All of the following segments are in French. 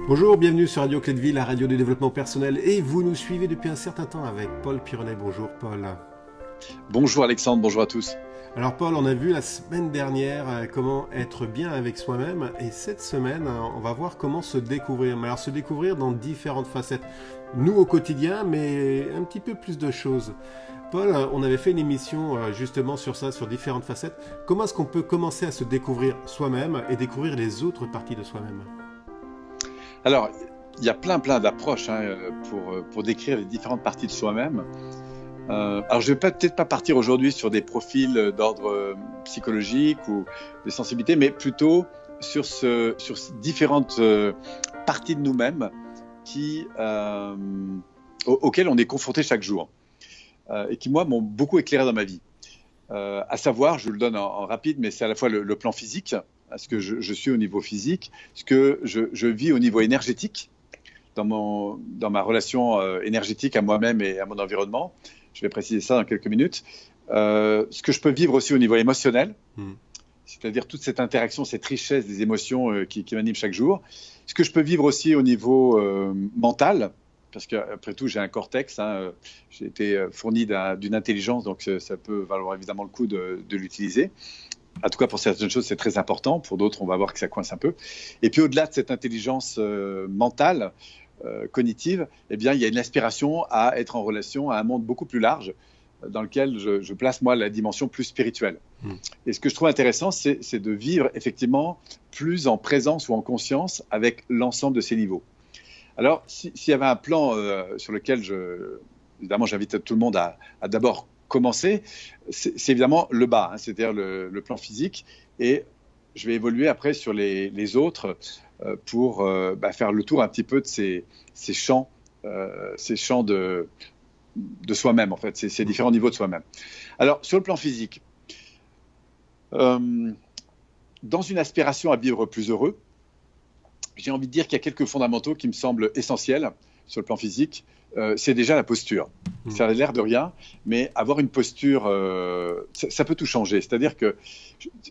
Bonjour, bienvenue sur Radio Clé de Vie, la radio du développement personnel, et vous nous suivez depuis un certain temps avec Paul Pironnet. Bonjour Paul. Bonjour Alexandre, bonjour à tous. Alors Paul, on a vu la semaine dernière comment être bien avec soi-même, et cette semaine, on va voir comment se découvrir. Mais alors se découvrir dans différentes facettes. Nous au quotidien, mais un petit peu plus de choses. Paul, on avait fait une émission justement sur ça, sur différentes facettes. Comment est-ce qu'on peut commencer à se découvrir soi-même et découvrir les autres parties de soi-même ? Alors, il y a plein d'approches pour décrire les différentes parties de soi-même. Alors, je ne vais peut-être pas partir aujourd'hui sur des profils d'ordre psychologique ou des sensibilités, mais plutôt sur différentes parties de nous-mêmes auxquelles on est confronté chaque jour et qui, moi, m'ont beaucoup éclairé dans ma vie. À savoir, je le donne en rapide, mais c'est à la fois le plan physique, ce que je suis au niveau physique, ce que je vis au niveau énergétique, dans ma relation énergétique à moi-même et à mon environnement. Je vais préciser ça dans quelques minutes. Ce que je peux vivre aussi au niveau émotionnel, c'est-à-dire toute cette interaction, cette richesse des émotions qui m'animent chaque jour. Ce que je peux vivre aussi au niveau mental, parce qu'après tout, j'ai un cortex, j'ai été fourni d'une intelligence, donc ça peut valoir évidemment le coup de l'utiliser. En tout cas, pour certaines choses, c'est très important. Pour d'autres, on va voir que ça coince un peu. Et puis, au-delà de cette intelligence mentale, cognitive, eh bien, il y a une aspiration à être en relation à un monde beaucoup plus large dans lequel je place, moi, la dimension plus spirituelle. Et ce que je trouve intéressant, c'est de vivre effectivement plus en présence ou en conscience avec l'ensemble de ces niveaux. Alors, s'il y avait un plan sur lequel, évidemment, j'invite tout le monde à d'abord commencer, c'est évidemment le bas, c'est-à-dire le plan physique, et je vais évoluer après sur les autres pour faire le tour un petit peu de ces champs de soi-même, en fait, ces différents niveaux de soi-même. Alors, sur le plan physique, dans une aspiration à vivre plus heureux, j'ai envie de dire qu'il y a quelques fondamentaux qui me semblent essentiels sur le plan physique. C'est déjà la posture. Ça a l'air de rien, mais avoir une posture, ça peut tout changer. C'est-à-dire que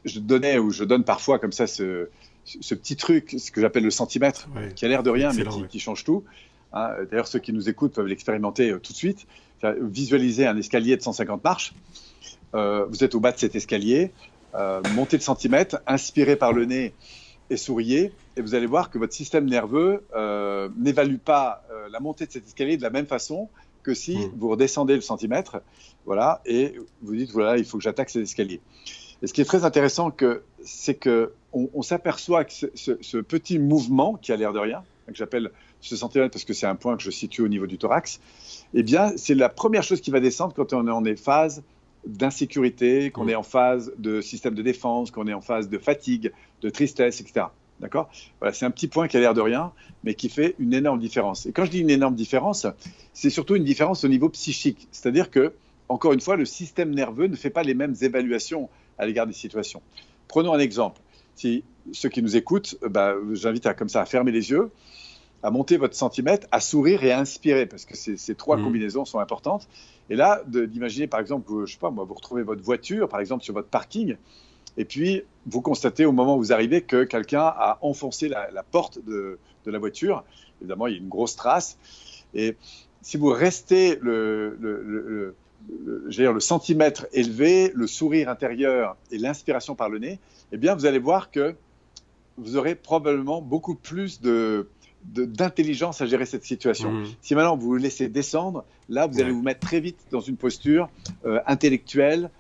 je donne parfois comme ça ce petit truc, ce que j'appelle le centimètre, qui a l'air de rien, mais qui change tout. D'ailleurs, ceux qui nous écoutent peuvent l'expérimenter tout de suite. Visualisez un escalier de 150 marches. Vous êtes au bas de cet escalier, montez de centimètres, inspirez par le nez et souriez, et vous allez voir que votre système nerveux n'évalue pas la montée de cet escalier de la même façon que si vous redescendez le centimètre, voilà, et vous dites, voilà, il faut que j'attaque cet escalier. Et ce qui est très intéressant, c'est qu'on s'aperçoit que ce petit mouvement, qui a l'air de rien, que j'appelle ce centimètre parce que c'est un point que je situe au niveau du thorax, eh bien, c'est la première chose qui va descendre quand on est en phase d'insécurité, qu'on est en phase de système de défense, qu'on est en phase de fatigue, de tristesse, etc. D'accord ? Voilà, c'est un petit point qui a l'air de rien, mais qui fait une énorme différence. Et quand je dis une énorme différence, c'est surtout une différence au niveau psychique. C'est-à-dire que, encore une fois, le système nerveux ne fait pas les mêmes évaluations à l'égard des situations. Prenons un exemple. Si ceux qui nous écoutent, j'invite à fermer les yeux, à monter votre centimètre, à sourire et à inspirer, parce que ces trois combinaisons sont importantes. Et là, d'imaginer, par exemple, vous retrouvez votre voiture, par exemple, sur votre parking, et puis vous constatez au moment où vous arrivez que quelqu'un a enfoncé la porte de la voiture. Évidemment, il y a une grosse trace. Et si vous restez le centimètre élevé, le sourire intérieur et l'inspiration par le nez, eh bien, vous allez voir que vous aurez probablement beaucoup plus d'intelligence à gérer cette situation. Si maintenant vous vous laissez descendre, là vous allez vous mettre très vite dans une posture intellectuelle,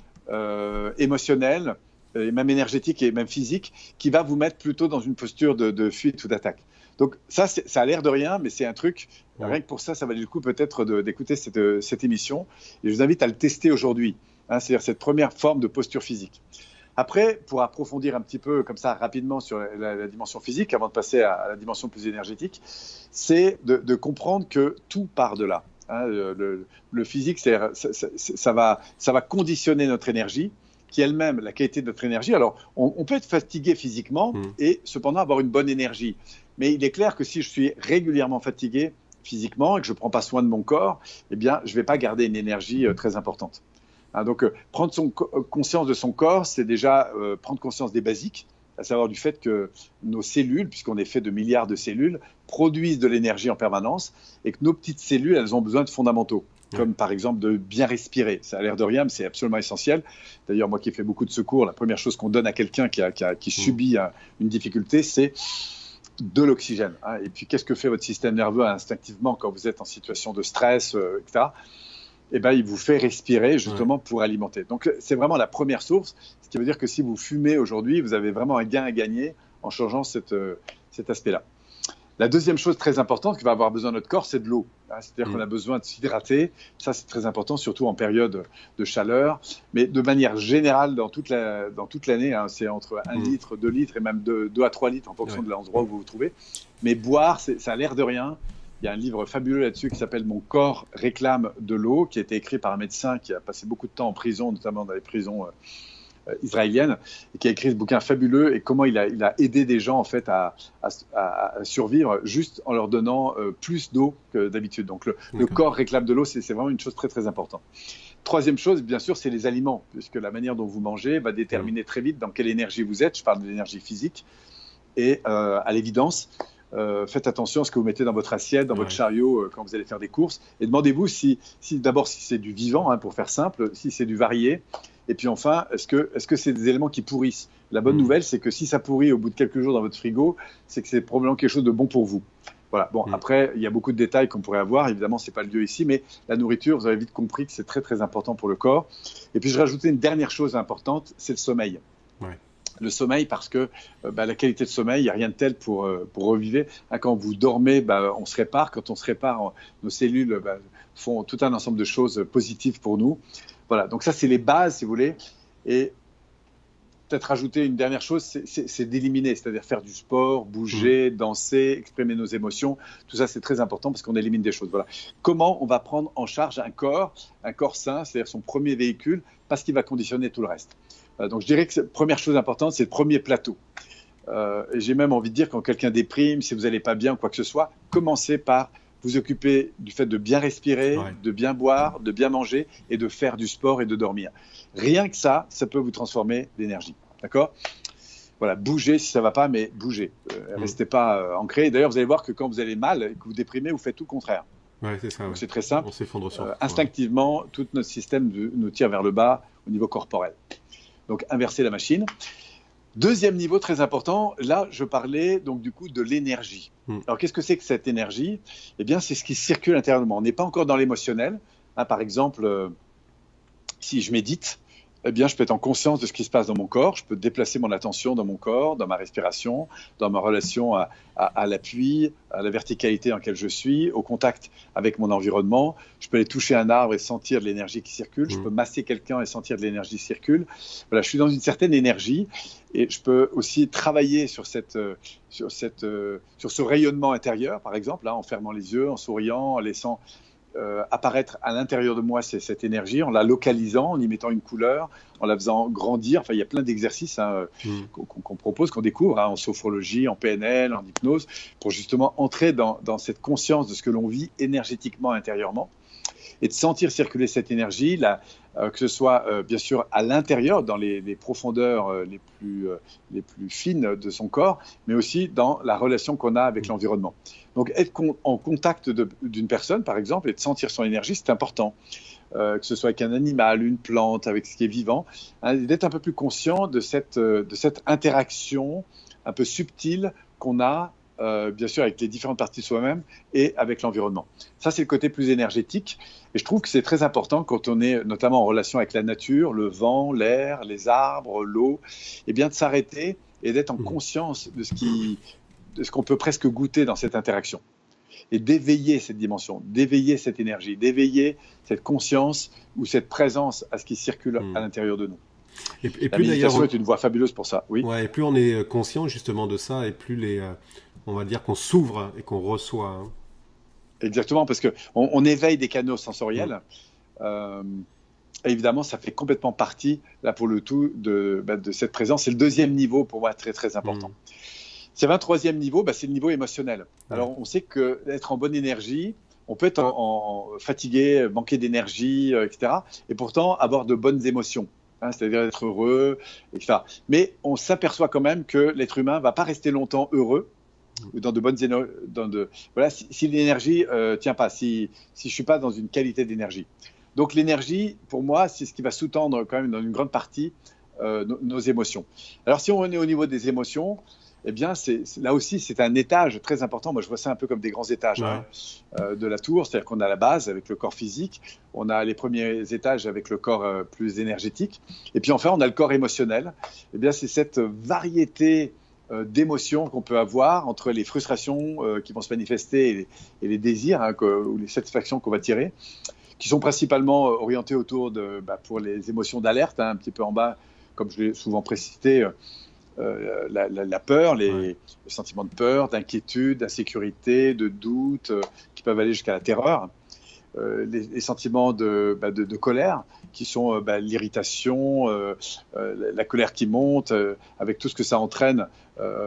émotionnelle, et même énergétique et même physique, qui va vous mettre plutôt dans une posture de fuite ou d'attaque. Donc ça a l'air de rien, mais c'est un truc, rien que pour ça, ça valait le coup peut-être d'écouter cette émission. Et je vous invite à le tester aujourd'hui, c'est-à-dire cette première forme de posture physique. Après, pour approfondir un petit peu comme ça rapidement sur la dimension physique, avant de passer à la dimension plus énergétique, c'est de comprendre que tout part de là. Le physique, ça va conditionner notre énergie, qui est elle-même la qualité de notre énergie. Alors, on peut être fatigué physiquement et cependant avoir une bonne énergie. Mais il est clair que si je suis régulièrement fatigué physiquement et que je ne prends pas soin de mon corps, eh bien, je ne vais pas garder une énergie très importante. Donc, prendre conscience de son corps, c'est déjà prendre conscience des basiques, à savoir du fait que nos cellules, puisqu'on est fait de milliards de cellules, produisent de l'énergie en permanence et que nos petites cellules, elles ont besoin de fondamentaux, comme par exemple de bien respirer. Ça a l'air de rien, mais c'est absolument essentiel. D'ailleurs, moi qui ai fait beaucoup de secours, la première chose qu'on donne à quelqu'un qui subit une difficulté, c'est de l'oxygène. Et puis, qu'est-ce que fait votre système nerveux instinctivement quand vous êtes en situation de stress, etc. Eh ben, il vous fait respirer justement pour alimenter. Donc, c'est vraiment la première source, ce qui veut dire que si vous fumez aujourd'hui, vous avez vraiment un gain à gagner en changeant cet aspect-là. La deuxième chose très importante que va avoir besoin notre corps, c'est de l'eau. C'est-à-dire qu'on a besoin de s'hydrater. Ça, c'est très important, surtout en période de chaleur. Mais de manière générale, dans toute l'année, c'est entre 1 litre, 2 litres et même 2 à 3 litres en fonction de l'endroit où vous vous trouvez. Mais boire, ça a l'air de rien. Il y a un livre fabuleux là-dessus qui s'appelle « Mon corps réclame de l'eau », qui a été écrit par un médecin qui a passé beaucoup de temps en prison, notamment dans les prisons israélienne, et qui a écrit ce bouquin fabuleux et comment il a aidé des gens en fait à survivre juste en leur donnant plus d'eau que d'habitude. Donc le corps réclame de l'eau, c'est vraiment une chose très très importante. Troisième chose, bien sûr, c'est les aliments, puisque la manière dont vous mangez va déterminer très vite dans quelle énergie vous êtes. Je parle de l'énergie physique et à l'évidence, faites attention à ce que vous mettez dans votre assiette, dans votre chariot quand vous allez faire des courses, et demandez-vous d'abord si c'est du vivant, pour faire simple, si c'est du varié. Et puis enfin, est-ce que c'est des éléments qui pourrissent? La bonne nouvelle, c'est que si ça pourrit au bout de quelques jours dans votre frigo, c'est que c'est probablement quelque chose de bon pour vous. Voilà. Bon, après, il y a beaucoup de détails qu'on pourrait avoir. Évidemment, ce n'est pas le lieu ici, mais la nourriture, vous avez vite compris que c'est très, très important pour le corps. Et puis, je rajoutais une dernière chose importante, c'est le sommeil. Ouais. Le sommeil, parce que la qualité de sommeil, il n'y a rien de tel pour revivre. Quand vous dormez, on se répare. Quand on se répare, nos cellules font tout un ensemble de choses positives pour nous. Voilà, donc ça, c'est les bases, si vous voulez. Et peut-être rajouter une dernière chose, c'est d'éliminer, c'est-à-dire faire du sport, bouger, danser, exprimer nos émotions. Tout ça, c'est très important parce qu'on élimine des choses. Voilà. Comment on va prendre en charge un corps sain, c'est-à-dire son premier véhicule, parce qu'il va conditionner tout le reste. Donc, je dirais que la première chose importante, c'est le premier plateau. Et j'ai même envie de dire, quand quelqu'un déprime, si vous n'allez pas bien ou quoi que ce soit, commencez par vous occuper du fait de bien respirer, de bien boire, de bien manger et de faire du sport et de dormir. Rien que ça peut vous transformer l'énergie. D'accord ? Voilà, bougez si ça ne va pas, mais bougez. Restez pas ancré. D'ailleurs, vous allez voir que quand vous allez mal et que vous déprimez, vous faites tout le contraire. Ouais, c'est ça. Donc, c'est très simple. On s'effondre sur instinctivement, tout notre système nous tire vers le bas au niveau corporel. Donc, inversez la machine. Deuxième niveau très important, là, je parlais donc du coup de l'énergie. Alors, qu'est-ce que c'est que cette énergie ? Eh bien, c'est ce qui circule intérieurement. On n'est pas encore dans l'émotionnel. Par exemple, si je médite, eh bien, je peux être en conscience de ce qui se passe dans mon corps. Je peux déplacer mon attention dans mon corps, dans ma respiration, dans ma relation à l'appui, à la verticalité dans laquelle je suis, au contact avec mon environnement. Je peux aller toucher un arbre et sentir de l'énergie qui circule. Je peux masser quelqu'un et sentir de l'énergie qui circule. Voilà, je suis dans une certaine énergie et je peux aussi travailler sur ce rayonnement intérieur, par exemple, en fermant les yeux, en souriant, en laissant apparaître à l'intérieur de moi cette énergie, en la localisant, en y mettant une couleur, en la faisant grandir. Enfin, il y a plein d'exercices qu'on propose, qu'on découvre en sophrologie, en PNL, en hypnose, pour justement entrer dans cette conscience de ce que l'on vit énergétiquement intérieurement et de sentir circuler cette énergie, que ce soit bien sûr à l'intérieur, dans les profondeurs les plus fines de son corps, mais aussi dans la relation qu'on a avec l'environnement. Donc être en contact d'une personne, par exemple, et de sentir son énergie, c'est important. Que ce soit avec un animal, une plante, avec ce qui est vivant, d'être un peu plus conscient de cette interaction un peu subtile qu'on a bien sûr avec les différentes parties de soi-même et avec l'environnement. Ça, c'est le côté plus énergétique. Et je trouve que c'est très important quand on est notamment en relation avec la nature, le vent, l'air, les arbres, l'eau, et bien de s'arrêter et d'être en conscience de ce qu'on peut presque goûter dans cette interaction. Et d'éveiller cette dimension, d'éveiller cette énergie, d'éveiller cette conscience ou cette présence à ce qui circule à l'intérieur de nous. Et la méditation est une voie fabuleuse pour ça. Oui. Ouais, et plus on est conscient justement de ça, et plus on va dire qu'on s'ouvre et qu'on reçoit. Exactement, parce qu'on éveille des canaux sensoriels. Évidemment, ça fait complètement partie, là pour le tout, de cette présence. C'est le deuxième niveau pour moi très très important. C'est le troisième niveau, c'est le niveau émotionnel. Alors, on sait qu'être en bonne énergie, on peut être fatigué, manquer d'énergie, etc. Et pourtant, avoir de bonnes émotions. hein, c'est-à-dire être heureux, etc. Mais on s'aperçoit quand même que l'être humain ne va pas rester longtemps heureux ou dans de bonnes voilà, si l'énergie tient pas, si je suis pas dans une qualité d'énergie. Donc l'énergie, pour moi, c'est ce qui va sous-tendre quand même dans une grande partie nos émotions. Alors si on est au niveau des émotions, eh bien, là aussi, c'est un étage très important. Moi, je vois ça un peu comme des grands étages de la tour. C'est-à-dire qu'on a la base avec le corps physique, on a les premiers étages avec le corps plus énergétique, et puis enfin, on a le corps émotionnel. Eh bien, c'est cette variété d'émotions qu'on peut avoir entre les frustrations qui vont se manifester et les désirs ou les satisfactions qu'on va tirer, qui sont principalement orientées autour pour les émotions d'alerte, un petit peu en bas, comme je l'ai souvent précisé. La peur, les sentiments de peur, d'inquiétude, d'insécurité, de doute, qui peuvent aller jusqu'à la terreur. Les sentiments de colère, qui sont l'irritation, la colère qui monte, avec tout ce que ça entraîne,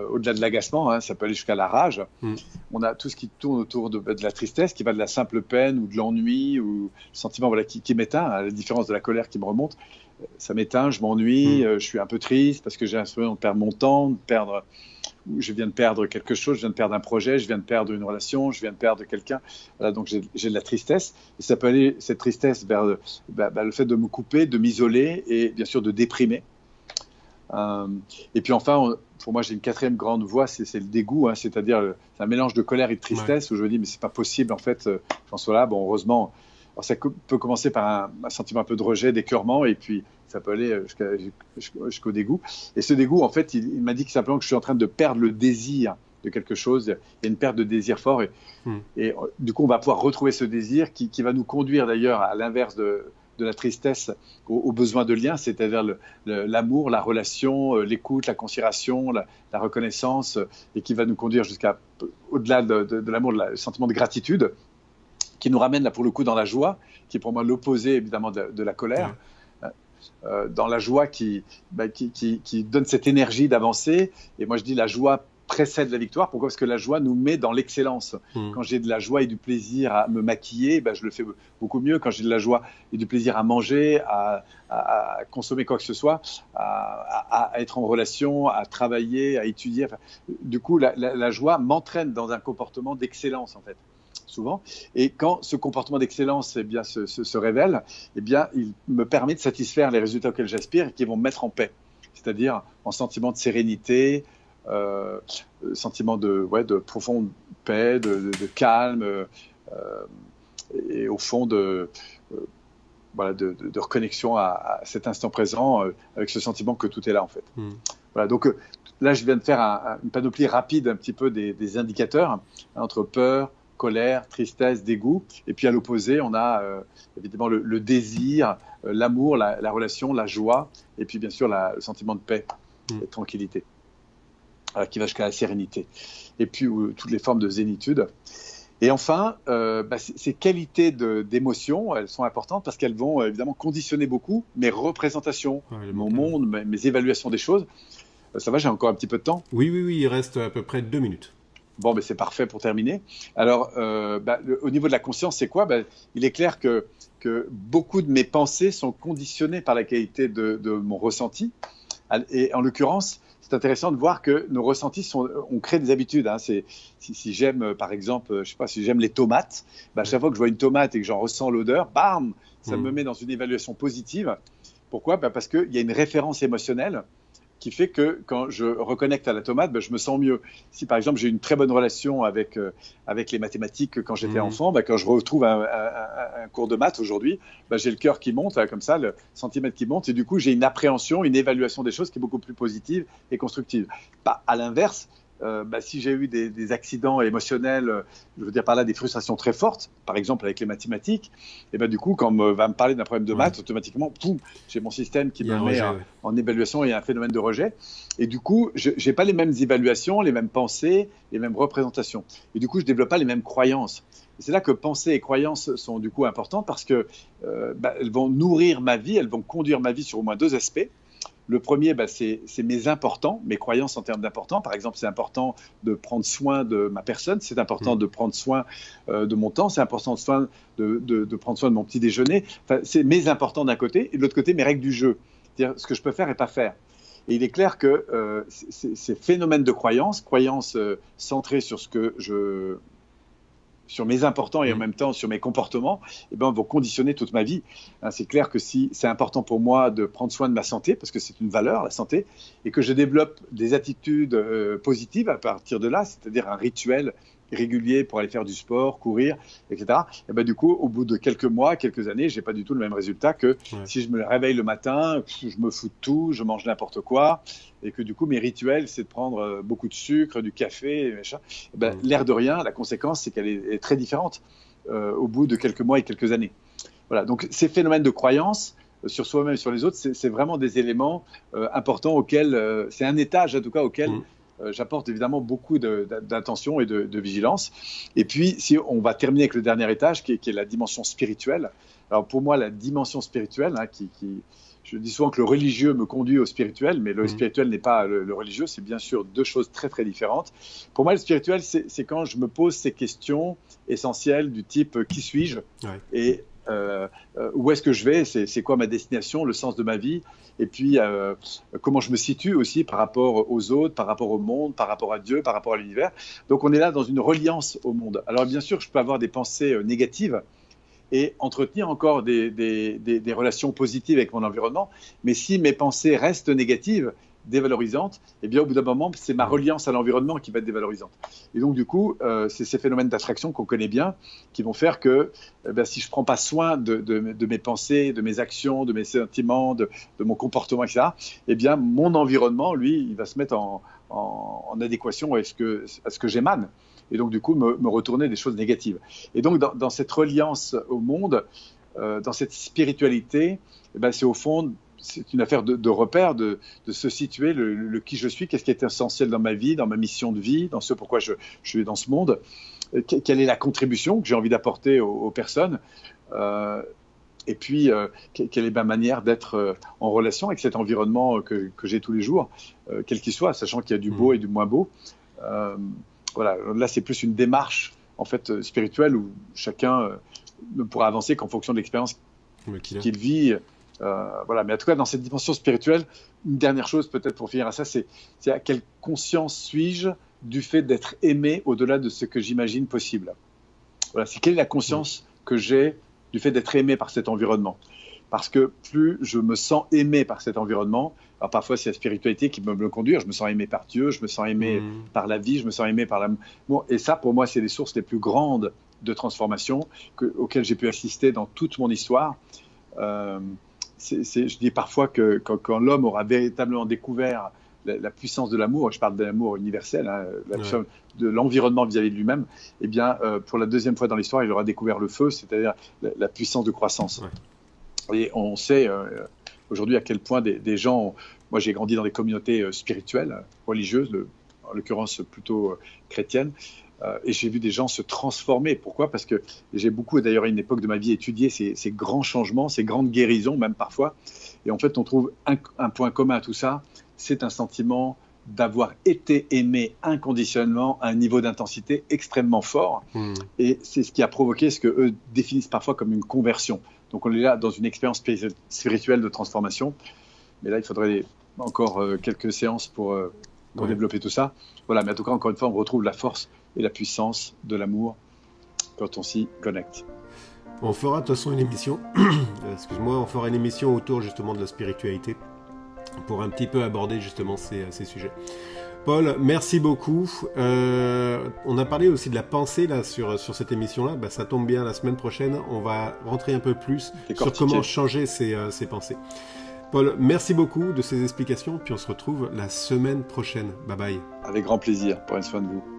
au-delà de l'agacement, hein, ça peut aller jusqu'à la rage. On a tout ce qui tourne autour de la tristesse, qui va de la simple peine ou de l'ennui, ou le sentiment qui m'éteint, à la différence de la colère qui me remonte. Ça m'éteint, je m'ennuie, je suis un peu triste parce que j'ai l'impression de perdre mon temps, je viens de perdre quelque chose, je viens de perdre un projet, je viens de perdre une relation, je viens de perdre quelqu'un. Voilà, donc j'ai de la tristesse. Et ça peut aller, cette tristesse, vers le fait de me couper, de m'isoler et bien sûr de déprimer. Et puis enfin, pour moi, j'ai une quatrième grande voie, c'est le dégoût, hein, c'est-à-dire c'est un mélange de colère et de tristesse où je me dis, mais c'est pas possible en fait, j'en sois là. Bon, heureusement. Alors, ça peut commencer par un sentiment un peu de rejet, d'écœurement, et puis ça peut aller jusqu'au dégoût. Et ce dégoût, en fait, il m'a dit simplement que je suis en train de perdre le désir de quelque chose. Il y a une perte de désir fort. Et du coup, on va pouvoir retrouver ce désir qui va nous conduire d'ailleurs à l'inverse de la tristesse, au besoin de lien, c'est-à-dire l'amour, la relation, l'écoute, la considération, la reconnaissance, et qui va nous conduire jusqu'à au-delà de l'amour, le sentiment de gratitude, qui nous ramène là pour le coup dans la joie, qui est pour moi l'opposé évidemment de la colère, dans la joie qui donne cette énergie d'avancer. Et moi je dis la joie précède la victoire. Pourquoi ? Parce que la joie nous met dans l'excellence. Quand j'ai de la joie et du plaisir à me maquiller, je le fais beaucoup mieux. Quand j'ai de la joie et du plaisir à manger, à consommer quoi que ce soit, à être en relation, à travailler, à étudier. Enfin, du coup, la joie m'entraîne dans un comportement d'excellence en fait. Souvent. Et quand ce comportement d'excellence se révèle, il me permet de satisfaire les résultats auxquels j'aspire et qui vont me mettre en paix. C'est-à-dire en sentiment de sérénité, sentiment de profonde paix, de calme, et au fond de reconnexion à cet instant présent, avec ce sentiment que tout est là en fait. Voilà, donc là je viens de faire une panoplie rapide un petit peu des indicateurs entre peur, colère, tristesse, dégoût. Et puis à l'opposé, on a évidemment le désir, l'amour, la relation, la joie, et puis bien sûr le sentiment de paix et de tranquillité, qui va jusqu'à la sérénité. Et puis toutes les formes de zénitude. Et enfin, ces qualités d'émotion, elles sont importantes parce qu'elles vont évidemment conditionner beaucoup mes représentations, mon monde, mes évaluations des choses. Ça va, j'ai encore un petit peu de temps ? Oui, il reste à peu près 2 minutes. Bon, c'est parfait pour terminer. Alors, au niveau de la conscience, c'est quoi ? Il est clair que beaucoup de mes pensées sont conditionnées par la qualité de mon ressenti. Et en l'occurrence, c'est intéressant de voir que nos ressentis on crée des habitudes. Hein. Si j'aime, par exemple, je sais pas, si j'aime les tomates, à chaque fois que je vois une tomate et que j'en ressens l'odeur, bam, ça me met dans une évaluation positive. Pourquoi ? Parce qu'il y a une référence émotionnelle qui fait que quand je reconnecte à la tomate, je me sens mieux. Si par exemple j'ai une très bonne relation avec les mathématiques quand j'étais enfant, quand je retrouve un cours de maths aujourd'hui, j'ai le cœur qui monte, comme ça, le centimètre qui monte, et du coup j'ai une appréhension, une évaluation des choses qui est beaucoup plus positive et constructive. À l'inverse, si j'ai eu des accidents émotionnels, je veux dire par là des frustrations très fortes, par exemple avec les mathématiques, et du coup quand on va me parler d'un problème de maths, automatiquement, poum, j'ai mon système qui me met en évaluation et un phénomène de rejet. Et du coup, je n'ai pas les mêmes évaluations, les mêmes pensées, les mêmes représentations. Et du coup, je ne développe pas les mêmes croyances. Et c'est là que pensées et croyances sont du coup importantes parce qu'elles vont nourrir ma vie, elles vont conduire ma vie sur au moins 2 aspects. Le premier, c'est mes importants, mes croyances en termes d'importants. Par exemple, c'est important de prendre soin de ma personne, c'est important de prendre soin de mon temps, c'est important de prendre soin de mon petit déjeuner. Enfin, c'est mes importants d'un côté, et de l'autre côté, mes règles du jeu. c'est-à-dire ce que je peux faire et pas faire. Et il est clair que ces phénomènes de croyance centrés sur sur mes importants et en même temps sur mes comportements, vont conditionner toute ma vie. C'est clair que si c'est important pour moi de prendre soin de ma santé, parce que c'est une valeur, la santé, et que je développe des attitudes positives à partir de là, c'est-à-dire un rituel régulier pour aller faire du sport, courir, etc. Du coup, au bout de quelques mois, quelques années, j'ai pas du tout le même résultat que si je me réveille le matin, je me fous de tout, je mange n'importe quoi, et que du coup, mes rituels, c'est de prendre beaucoup de sucre, du café, machin. L'air de rien, la conséquence, c'est qu'elle est très différente au bout de quelques mois et quelques années. Voilà. Donc, ces phénomènes de croyance sur soi-même et sur les autres, c'est vraiment des éléments importants auxquels, c'est un étage en tout cas auquel j'apporte évidemment beaucoup d'attention et de vigilance. Et puis, si on va terminer avec le dernier étage, qui est la dimension spirituelle. Alors, pour moi, la dimension spirituelle, je dis souvent que le religieux me conduit au spirituel, mais le spirituel n'est pas le religieux, c'est bien sûr deux choses très, très différentes. Pour moi, le spirituel, c'est quand je me pose ces questions essentielles du type « qui suis-je » et où est-ce que je vais, c'est quoi ma destination, le sens de ma vie, et puis comment je me situe aussi par rapport aux autres, par rapport au monde, par rapport à Dieu, par rapport à l'univers. Donc on est là dans une reliance au monde. Alors bien sûr, je peux avoir des pensées négatives et entretenir encore des relations positives avec mon environnement, mais si mes pensées restent négatives, dévalorisante, au bout d'un moment, c'est ma reliance à l'environnement qui va être dévalorisante. Et donc, du coup, c'est ces phénomènes d'attraction qu'on connaît bien qui vont faire que si je ne prends pas soin de mes pensées, de mes actions, de mes sentiments, de mon comportement, etc., mon environnement, lui, il va se mettre en adéquation à ce que j'émane. Et donc, du coup, me retourner des choses négatives. Et donc, dans cette reliance au monde, dans cette spiritualité, c'est au fond... C'est une affaire de repère, de se situer, le qui je suis, qu'est-ce qui est essentiel dans ma vie, dans ma mission de vie, dans ce pourquoi je suis dans ce monde, quelle est la contribution que j'ai envie d'apporter aux personnes, et puis quelle est ma manière d'être en relation avec cet environnement que j'ai tous les jours, quel qu'il soit, sachant qu'il y a du beau et du moins beau. Voilà, là c'est plus une démarche en fait spirituelle où chacun ne pourra avancer qu'en fonction de l'expérience qu'il vit. Voilà. Mais en tout cas, dans cette dimension spirituelle, une dernière chose peut-être pour finir à ça, c'est à quelle conscience suis-je du fait d'être aimé au-delà de ce que j'imagine possible. Voilà, c'est quelle est la conscience que j'ai du fait d'être aimé par cet environnement. Parce que plus je me sens aimé par cet environnement, alors parfois c'est la spiritualité qui peut me le conduire, je me sens aimé par Dieu, je me sens aimé par la vie, je me sens aimé par l'amour. Et ça, pour moi, c'est les sources les plus grandes de transformation auxquelles j'ai pu assister dans toute mon histoire. Je dis parfois que quand l'homme aura véritablement découvert la puissance de l'amour, je parle de l'amour universel, la puissance de l'environnement vis-à-vis de lui-même, pour la deuxième fois dans l'histoire, il aura découvert le feu, c'est-à-dire la puissance de croissance. Et on sait aujourd'hui à quel point des gens... Moi, j'ai grandi dans des communautés spirituelles, religieuses, en l'occurrence plutôt chrétiennes, et j'ai vu des gens se transformer. Pourquoi ? Parce que j'ai beaucoup, d'ailleurs, à une époque de ma vie, étudié ces grands changements, ces grandes guérisons, même parfois. Et en fait, on trouve un point commun à tout ça, c'est un sentiment d'avoir été aimé inconditionnellement à un niveau d'intensité extrêmement fort. Et c'est ce qui a provoqué ce qu'eux définissent parfois comme une conversion. Donc on est là dans une expérience spirituelle de transformation. Mais là, il faudrait encore quelques séances pour développer tout ça. Voilà, mais en tout cas, encore une fois, on retrouve la force et la puissance de l'amour quand on s'y connecte. On fera de toute façon une émission, on fera une émission autour justement de la spiritualité pour un petit peu aborder justement ces sujets. Paul, merci beaucoup. On a parlé aussi de la pensée là, sur cette émission-là. Ça tombe bien, la semaine prochaine, on va rentrer un peu plus sur comment changer ces pensées. Paul, merci beaucoup de ces explications, puis on se retrouve la semaine prochaine. Bye bye. Avec grand plaisir. Prenez soin de vous.